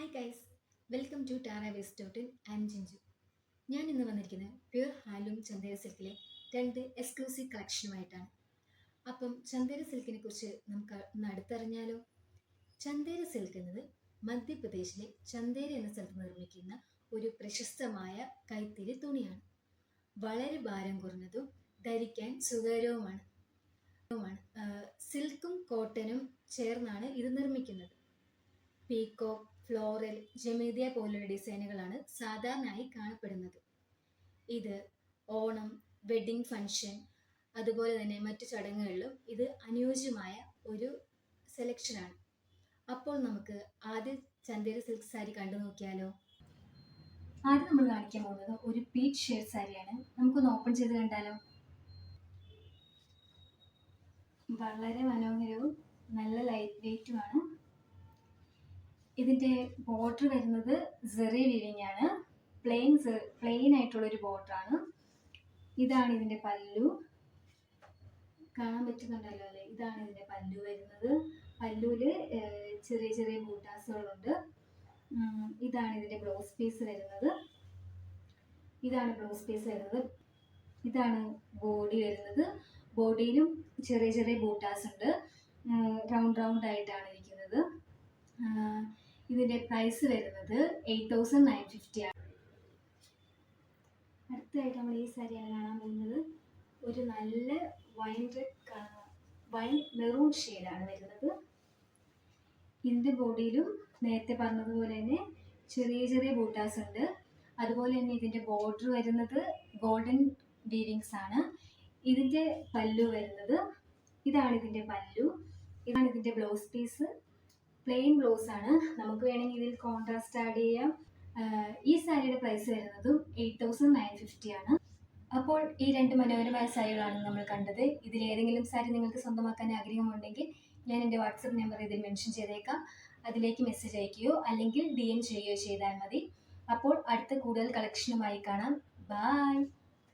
Hi guys, welcome to ടാറാവേസ്. Am Jinju. ഞാൻ ഇന്ന് വന്നിരിക്കുന്നത് പ്യൂർ ഹാൻഡ്ലൂം ചന്ദേര സിൽക്കിലെ 2 എക്സ്ക്ലൂസീവ് കളക്ഷനുമായിട്ടാണ്. അപ്പം ചന്ദേര സിൽക്കിനെ കുറിച്ച് നമുക്ക് ഒന്ന് അടുത്തറിഞ്ഞാലോ. ചന്ദേര സിൽക്ക് എന്നത് മധ്യപ്രദേശിലെ ചന്ദേര എന്ന സ്ഥലത്ത് നിർമ്മിക്കുന്ന ഒരു പ്രശസ്തമായ കൈത്തറി തുണിയാണ്. വളരെ ഭാരം കുറഞ്ഞതും ധരിക്കാൻ സുഖകരവുമാണ്. സിൽക്കും കോട്ടനും ചേർന്നാണ് ഇത് നിർമ്മിക്കുന്നത്. പീക്കോക്ക്, ഫ്ലോറൽ, ജമീദിയ പോലുള്ള ഡിസൈനുകളാണ് സാധാരണയായി കാണപ്പെടുന്നത്. ഇത് ഓണം, വെഡിങ് ഫംഗ്ഷൻ, അതുപോലെ തന്നെ മറ്റു ചടങ്ങുകളിലും ഇത് അനുയോജ്യമായ ഒരു സെലക്ഷനാണ്. അപ്പോൾ നമുക്ക് ആദ്യം ചന്ദേര സിൽക്ക് സാരി കണ്ടു നോക്കിയാലോ. ആദ്യം നമ്മൾ കാണിക്കാൻ പോകുന്നത് ഒരു പീച്ച് ഷെയ്ഡ് സാരിയാണ്. നമുക്കൊന്ന് ഓപ്പൺ ചെയ്ത് കണ്ടാലോ. വളരെ മനോഹരവും നല്ല ലൈറ്റ് വെയ്റ്റുമാണ്. ഇതിൻ്റെ ബോർഡർ വരുന്നത് സെറി വീവിങ് ആണ്. പ്ലെയിൻ ആയിട്ടുള്ളൊരു ബോർഡറാണ്. ഇതാണ് ഇതിൻ്റെ പല്ലു. കാണാൻ പറ്റുന്നുണ്ടല്ലോ അല്ലേ. ഇതാണ് ഇതിൻ്റെ പല്ലു വരുന്നത്. പല്ലുവിൽ ചെറിയ ചെറിയ ബൂട്ടാസുകളുണ്ട്. ഇതാണ് ഇതിൻ്റെ ബ്ലൗസ് പീസ് വരുന്നത്. ഇതാണ് ബോഡി വരുന്നത്. ബോഡിയിലും ചെറിയ ചെറിയ ബൂട്ടാസ് ഉണ്ട്. റൗണ്ട് ആയിട്ടാണ് ഇരിക്കുന്നത്. ഇതിൻ്റെ പ്രൈസ് വരുന്നത് 8,950 ആണ്. അടുത്തതായിട്ട് നമ്മൾ ഈ സാരിയാണ് കാണാൻ പോകുന്നത്. ഒരു നല്ല വൈൻ മെറൂൺ ഷെയ്ഡാണ് വരുന്നത്. ഇതിൻ്റെ ബോഡിയിലും നേരത്തെ പറഞ്ഞതുപോലെ തന്നെ ചെറിയ ചെറിയ ബൂട്ടാസ് ഉണ്ട്. അതുപോലെ തന്നെ ഇതിൻ്റെ ബോർഡർ വരുന്നത് ഗോൾഡൻ വീവിങ്സ് ആണ്. ഇതിൻ്റെ പല്ലു വരുന്നത് ഇതാണ്. ഇതിൻ്റെ പല്ലു ഇതാണ്. ഇതിൻ്റെ ബ്ലൗസ് പീസ് പ്ലെയിൻ ബ്ലൗസ് ആണ്. നമുക്ക് വേണമെങ്കിൽ ഇതിൽ കോൺട്രാസ്റ്റ് ആഡ് ചെയ്യാം. ഈ സാരിയുടെ പ്രൈസ് വരുന്നതും 8,950 ആണ്. അപ്പോൾ ഈ 2 മനോഹരമായ സാരികളാണ് നമ്മൾ കണ്ടത്. ഇതിലേതെങ്കിലും സാരി നിങ്ങൾക്ക് സ്വന്തമാക്കാൻ ആഗ്രഹമുണ്ടെങ്കിൽ ഞാൻ എൻ്റെ വാട്സപ്പ് നമ്പർ ഇതിൽ മെൻഷൻ ചെയ്തേക്കാം. അതിലേക്ക് മെസ്സേജ് അയക്കുകയോ അല്ലെങ്കിൽ DM ചെയ്യുകയോ ചെയ്താൽ മതി. അപ്പോൾ അടുത്ത കൂടുതൽ കളക്ഷനുമായി കാണാം. ബൈ.